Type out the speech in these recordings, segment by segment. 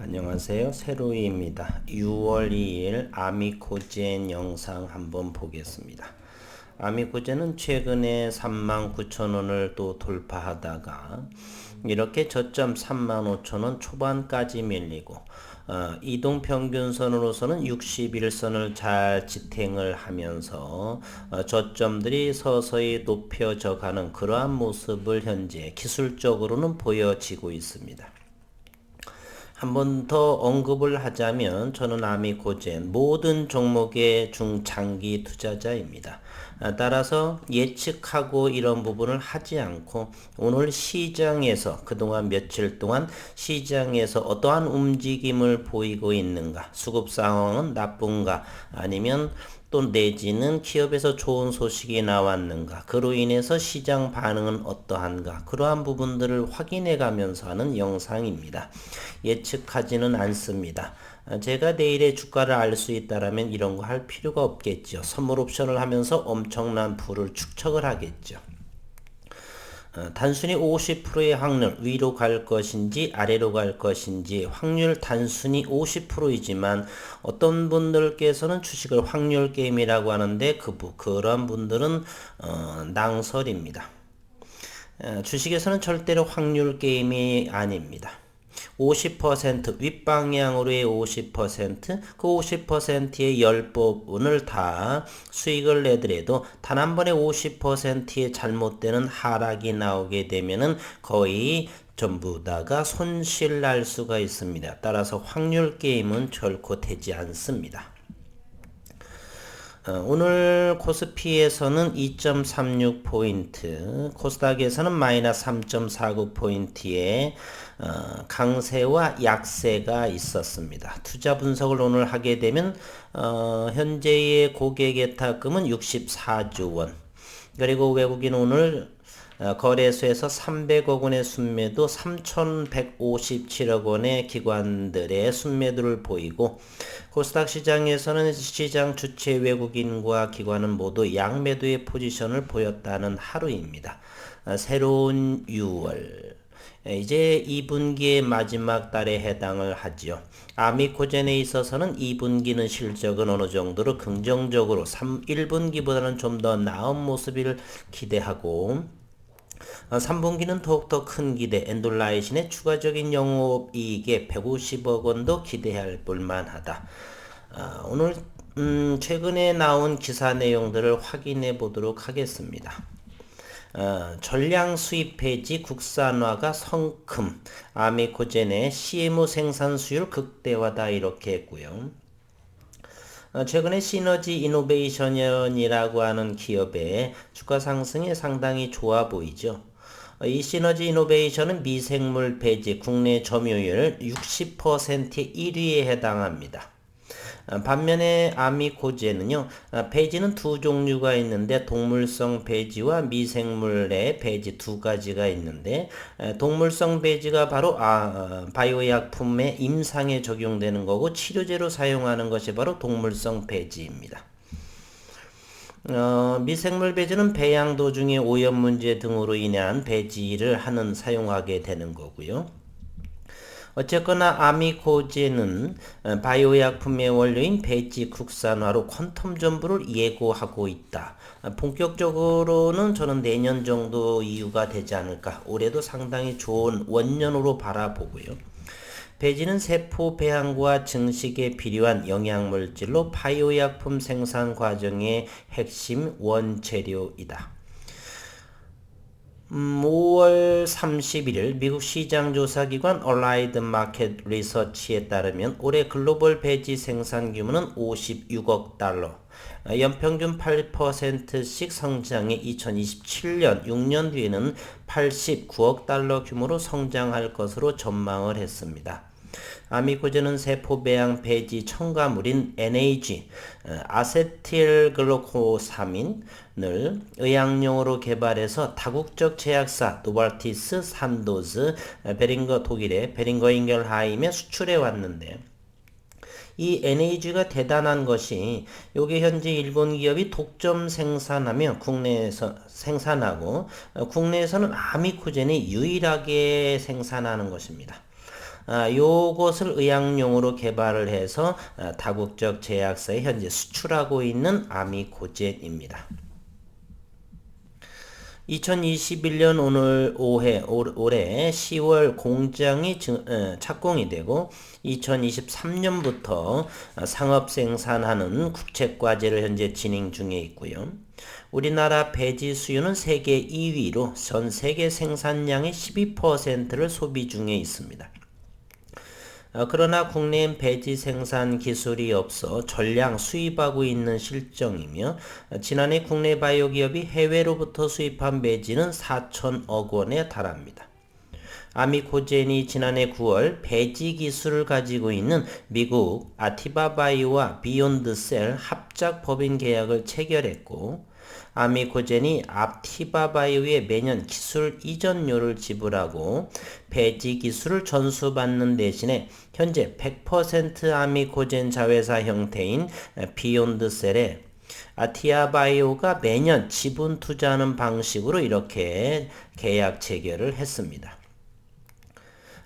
안녕하세요. 세로이입니다. 6월 2일 아미코젠 영상 한번 보겠습니다. 아미코젠은 최근에 39,000원을 또 돌파하다가 이렇게 저점 35,000원 초반까지 밀리고 이동평균선으로서는 61선을 잘 지탱을 하면서 저점들이 서서히 높여져 가는 그러한 모습을 현재 기술적으로는 보여지고 있습니다. 한 번 더 언급을 하자면 저는 아미코젠 모든 종목의 중장기 투자자입니다. 따라서 예측하고 이런 부분을 하지 않고 오늘 시장에서 그동안 며칠 동안 시장에서 어떠한 움직임을 보이고 있는가, 수급 상황은 나쁜가, 아니면 또 내지는 기업에서 좋은 소식이 나왔는가, 그로 인해서 시장 반응은 어떠한가, 그러한 부분들을 확인해 가면서 하는 영상입니다. 예측하지는 않습니다. 제가 내일의 주가를 알 수 있다라면 이런 거 할 필요가 없겠죠. 선물 옵션을 하면서 엄청난 부를 축적을 하겠죠. 단순히 50%의 확률, 위로 갈 것인지 아래로 갈 것인지 확률 단순히 50%이지만 어떤 분들께서는 주식을 확률 게임이라고 하는데 그런 분들은 낭설입니다. 주식에서는 절대로 확률 게임이 아닙니다. 50% 윗방향으로의 50%, 그 50%의 10부분을 다 수익을 내더라도 단 한 번에 50%의 잘못되는 하락이 나오게 되면은 거의 전부 다가 손실 날 수가 있습니다. 따라서 확률 게임은 결코 되지 않습니다. 오늘 코스피에서는 2.36포인트, 코스닥에서는 마이너스 3.49포인트의 강세와 약세가 있었습니다. 투자 분석을 오늘 하게 되면 현재의 고객예탁금은 64조 원, 그리고 외국인 오늘 거래소에서 300억 원의 순매도 3,157억 원의 기관들의 순매도를 보이고 코스닥 시장에서는 시장 주체 외국인과 기관은 모두 양매도의 포지션을 보였다는 하루입니다. 새로운 6월 이제 2분기의 마지막 달에 해당을 하지요. 아미코젠에 있어서는 2분기는 실적은 어느 정도로 긍정적으로 1분기보다는 좀 더 나은 모습을 기대하고 3분기는 더욱더 큰 기대, 엔돌라이신의 추가적인 영업이익에 150억 원도 기대할 볼만하다. 오늘 최근에 나온 기사 내용들을 확인해 보도록 하겠습니다. 전량 수입 폐지 국산화가 성큼, 아미코젠의 CMO 생산 수율 극대화다 이렇게 했고요. 최근에 시너지 이노베이션이라고 하는 기업의 주가 상승이 상당히 좋아 보이죠. 이 시너지 이노베이션은 미생물 폐지 국내 점유율 60%의 1위에 해당합니다. 반면에 아미코젠은요, 폐지는 두 종류가 있는데 동물성 폐지와 미생물의 폐지 두 가지가 있는데 동물성 폐지가 바로 바이오약품의 임상에 적용되는 거고 치료제로 사용하는 것이 바로 동물성 폐지입니다. 미생물 배지는 배양 도중에 오염 문제 등으로 인한 배지를 사용하게 되는 거고요. 어쨌거나 아미코젠은 바이오약품의 원료인 배지 국산화로 퀀텀 점프를 예고하고 있다. 본격적으로는 저는 내년 정도 이유가 되지 않을까. 올해도 상당히 좋은 원년으로 바라보고요. 배지는 세포 배양과 증식에 필요한 영양물질로 바이오약품 생산 과정의 핵심 원재료이다. 5월 31일 미국 시장조사기관 얼라이드 마켓 리서치에 따르면 올해 글로벌 배지 생산 규모는 56억 달러, 연평균 8%씩 성장해 2027년 6년 뒤에는 89억 달러 규모로 성장할 것으로 전망을 했습니다. 아미코젠은 세포 배양 폐지 첨가물인 NAG, 아세틸글루코사민을 의약용으로 개발해서 다국적 제약사 노발티스, 산도즈, 베링거 독일의 베링거 인겔하임에 수출해 왔는데 이 NAG가 대단한 것이 요게 현재 일본 기업이 독점 생산하며 국내에서 생산하고 국내에서는 아미코젠이 유일하게 생산하는 것입니다. 요것을 의약용으로 개발을 해서 다국적 제약사에 현재 수출하고 있는 아미코젠입니다. 2021년 올해 10월 공장이 착공이 되고 2023년부터 상업 생산하는 국책과제를 현재 진행 중에 있고요. 우리나라 배지 수요는 세계 2위로 전 세계 생산량의 12%를 소비 중에 있습니다. 그러나 국내엔 배지 생산 기술이 없어 전량 수입하고 있는 실정이며 지난해 국내 바이오 기업이 해외로부터 수입한 배지는 4천억 원에 달합니다. 아미코젠이 지난해 9월 배지 기술을 가지고 있는 미국 아티바바이오와 비욘드셀 합작 법인 계약을 체결했고 아미코젠이 아티바바이오에 매년 기술 이전료를 지불하고 배지 기술을 전수받는 대신에 현재 100% 아미코젠 자회사 형태인 비욘드셀에 아티아바이오가 매년 지분 투자하는 방식으로 이렇게 계약 체결을 했습니다.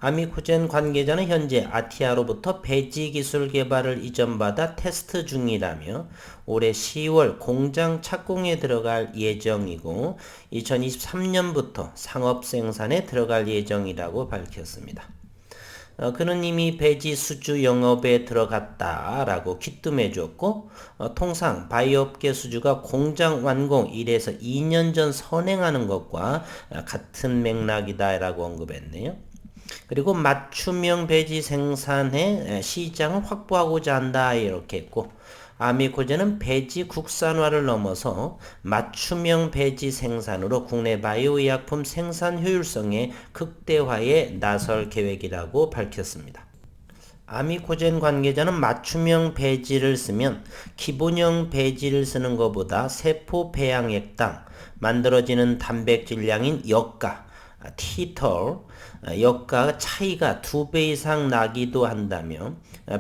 아미코젠 관계자는 현재 아티아로부터 배지 기술 개발을 이전받아 테스트 중이라며 올해 10월 공장 착공에 들어갈 예정이고 2023년부터 상업 생산에 들어갈 예정이라고 밝혔습니다. 그는 이미 배지 수주 영업에 들어갔다라고 귀뜸해 줬고 통상 바이오업계 수주가 공장 완공 1에서 2년 전 선행하는 것과 같은 맥락이다라고 언급했네요. 그리고 맞춤형 배지 생산에 시장을 확보하고자 한다 이렇게 했고 아미코젠은 배지 국산화를 넘어서 맞춤형 배지 생산으로 국내 바이오 의약품 생산 효율성의 극대화에 나설 계획이라고 밝혔습니다. 아미코젠 관계자는 맞춤형 배지를 쓰면 기본형 배지를 쓰는 것보다 세포 배양액당 만들어지는 단백질량인 역가 티톨 역가 차이가 2배 이상 나기도 한다며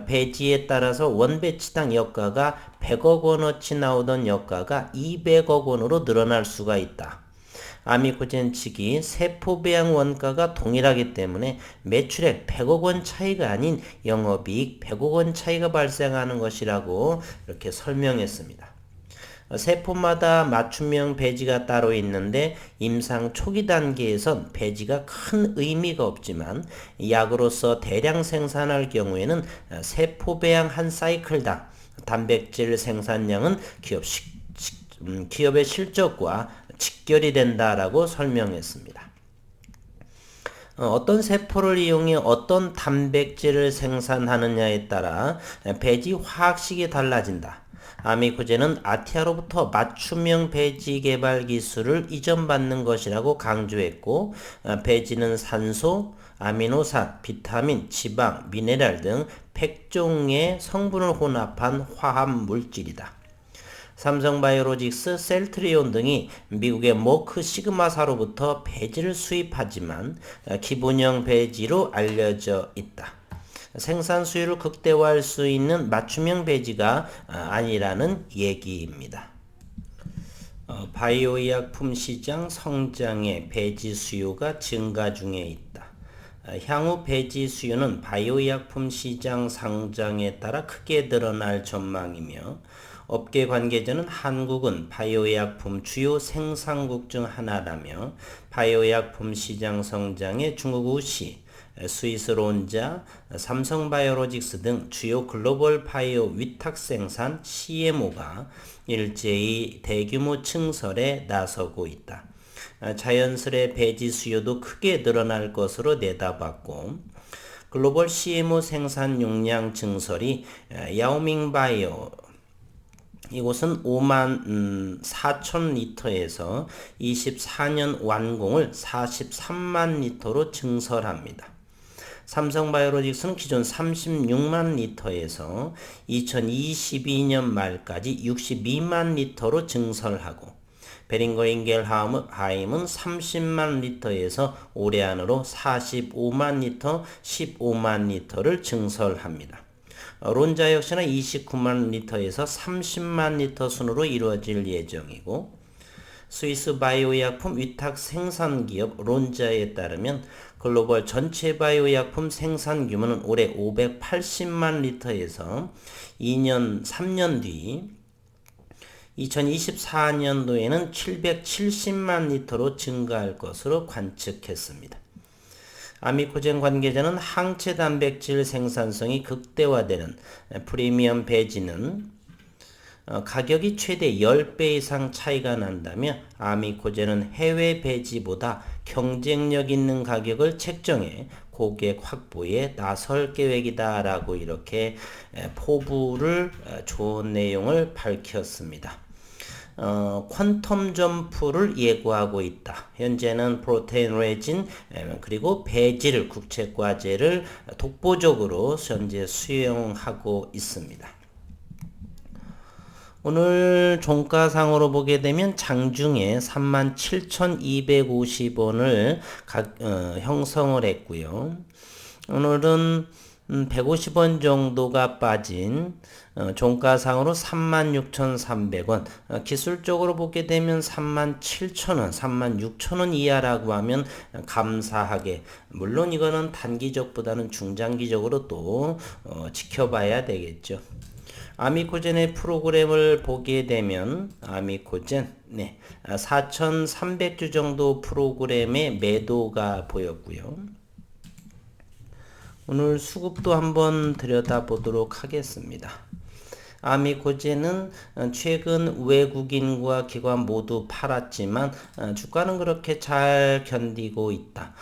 배지에 따라서 원배치당 역가가 100억 원어치 나오던 역가가 200억 원으로 늘어날 수가 있다. 아미코젠 측이 세포 배양 원가가 동일하기 때문에 매출액 100억 원 차이가 아닌 영업이익 100억 원 차이가 발생하는 것이라고 이렇게 설명했습니다. 세포마다 맞춤형 배지가 따로 있는데 임상 초기 단계에선 배지가 큰 의미가 없지만 약으로서 대량 생산할 경우에는 세포 배양 한 사이클당 단백질 생산량은 기업의 실적과 직결이 된다라고 설명했습니다. 어떤 세포를 이용해 어떤 단백질을 생산하느냐에 따라 배지 화학식이 달라진다. 아미코젠은 아티아로부터 맞춤형 배지 개발 기술을 이전받는 것이라고 강조했고 배지는 산소, 아미노산, 비타민, 지방, 미네랄 등 100종의 성분을 혼합한 화합 물질이다. 삼성바이오로직스, 셀트리온 등이 미국의 모크 시그마사로부터 배지를 수입하지만 기본형 배지로 알려져 있다. 생산 수율을 극대화할 수 있는 맞춤형 배지가 아니라는 얘기입니다. 바이오의약품 시장 성장에 배지 수요가 증가 중에 있다. 향후 배지 수요는 바이오의약품 시장 성장에 따라 크게 늘어날 전망이며 업계 관계자는 한국은 바이오의약품 주요 생산국 중 하나라며 바이오의약품 시장 성장에 중국 우시, 스위스 론자, 삼성바이오로직스 등 주요 글로벌 바이오 위탁 생산 CMO가 일제히 대규모 증설에 나서고 있다. 자연스레 배지 수요도 크게 늘어날 것으로 내다봤고 글로벌 CMO 생산 용량 증설이 야오밍 바이오 이곳은 5만 4천 리터에서 24년 완공을 43만 리터로 증설합니다. 삼성바이오로직스는 기존 36만 리터에서 2022년 말까지 62만 리터로 증설하고 베링거 인겔하임은 30만 리터에서 올해 안으로 45만 리터, 15만 리터를 증설합니다. 론자 역시나 29만 리터에서 30만 리터 순으로 이루어질 예정이고 스위스 바이오의약품 위탁 생산기업 론자에 따르면 글로벌 전체 바이오 약품 생산 규모는 올해 580만 리터에서 3년 뒤 2024년도에는 770만 리터로 증가할 것으로 관측했습니다. 아미코젠 관계자는 항체 단백질 생산성이 극대화되는 프리미엄 배지는 가격이 최대 10배 이상 차이가 난다며 아미코젠은 해외 배지보다 경쟁력 있는 가격을 책정해 고객 확보에 나설 계획이다 라고 이렇게 포부를 좋은 내용을 밝혔습니다. 퀀텀 점프를 예고하고 있다. 현재는 프로테인 레진 그리고 배지를 국책과제를 독보적으로 현재 수용하고 있습니다. 오늘 종가상으로 보게 되면 장중에 37,250원을 형성을 했고요. 오늘은 150원 정도가 빠진 종가상으로 36,300원, 기술적으로 보게 되면 37,000원, 36,000원 이하라고 하면 감사하게, 물론 이거는 단기적보다는 중장기적으로 또 지켜봐야 되겠죠. 아미코젠의 프로그램을 보게 되면 아미코젠 4,300주 정도 프로그램의 매도가 보였고요. 오늘 수급도 한번 들여다보도록 하겠습니다. 아미코젠은 최근 외국인과 기관 모두 팔았지만 주가는 그렇게 잘 견디고 있다.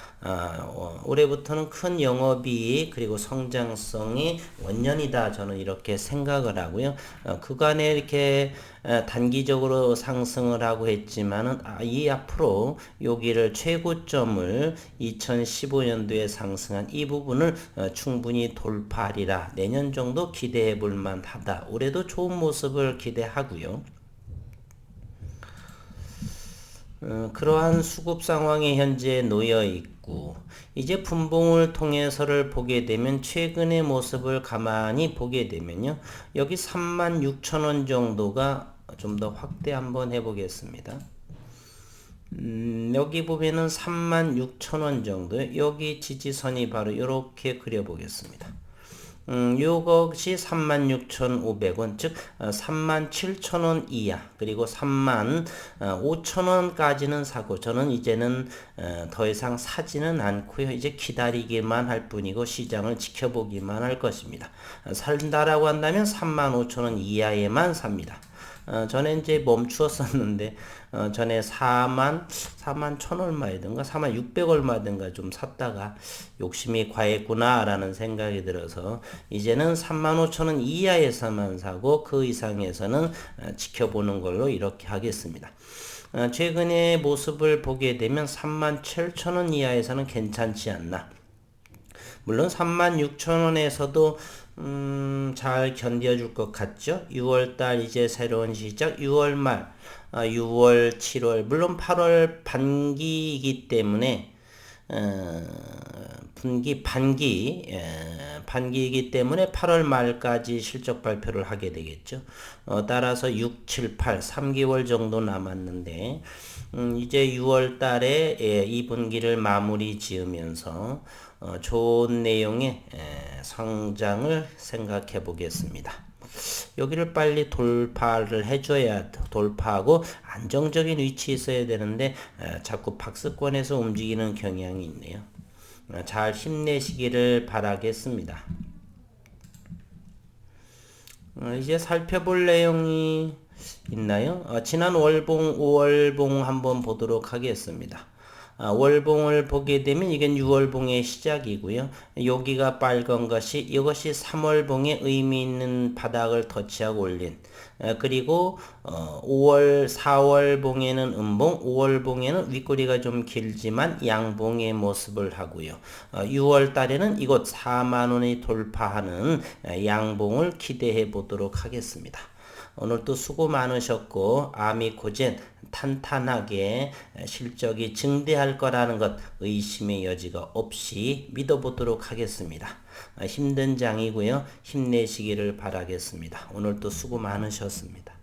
올해부터는 큰 영업이익 그리고 성장성이 원년이다. 저는 이렇게 생각을 하고요. 그간에 이렇게 단기적으로 상승을 하고 했지만은 이 앞으로 여기를 최고점을 2015년도에 상승한 이 부분을 충분히 돌파하리라. 내년 정도 기대해 볼 만하다. 올해도 좋은 모습을 기대하고요. 그러한 수급 상황에 현재 놓여 있고 이제 분봉을 통해서를 보게 되면 최근의 모습을 가만히 보게 되면요. 여기 36,000원 정도가 좀 더 확대 한번 해보겠습니다. 여기 보면은 36,000원 정도, 여기 지지선이 바로 이렇게 그려보겠습니다. 요것이 36,500원, 즉 37,000원 이하, 그리고 35,000원까지는 사고, 저는 이제는 더 이상 사지는 않고요. 이제 기다리기만 할 뿐이고 시장을 지켜보기만 할 것입니다. 산다라고 한다면 35,000원 이하에만 삽니다. 전에 이제 멈추었었는데 전에 4만 1천 얼마이든가 4만 600 얼마든가 좀 샀다가 욕심이 과했구나 라는 생각이 들어서 이제는 3만 5천 원 이하에서만 사고 그 이상에서는 지켜보는 걸로 이렇게 하겠습니다. 최근의 모습을 보게 되면 3만 7천 원 이하에서는 괜찮지 않나. 물론 36,000원에서도 잘 견뎌줄 것 같죠. 6월달 이제 새로운 시작, 6월 말, 6월, 7월, 물론 8월 반기이기 때문에 반기이기 때문에 8월 말까지 실적 발표를 하게 되겠죠. 따라서 6, 7, 8, 3개월 정도 남았는데 이제 6월 달에 2분기를 마무리 지으면서 좋은 내용의 성장을 생각해 보겠습니다. 여기를 빨리 돌파를 해줘야 돌파하고 안정적인 위치에 있어야 되는데 자꾸 박스권에서 움직이는 경향이 있네요. 잘 힘내시기를 바라겠습니다. 이제 살펴볼 내용이 있나요? 지난 월봉, 5월봉 한번 보도록 하겠습니다. 월봉을 보게 되면 이건 6월봉의 시작이고요. 여기가 빨간 것이 이것이 3월봉의 의미 있는 바닥을 터치하고 올린 그리고 5월 4월봉에는 음봉, 5월봉에는 윗꼬리가 좀 길지만 양봉의 모습을 하고요. 6월 달에는 이곳 4만원이 돌파하는 양봉을 기대해 보도록 하겠습니다. 오늘도 수고 많으셨고 아미코젠 탄탄하게 실적이 증대할 거라는 것 의심의 여지가 없이 믿어보도록 하겠습니다. 힘든 장이고요. 힘내시기를 바라겠습니다. 오늘도 수고 많으셨습니다.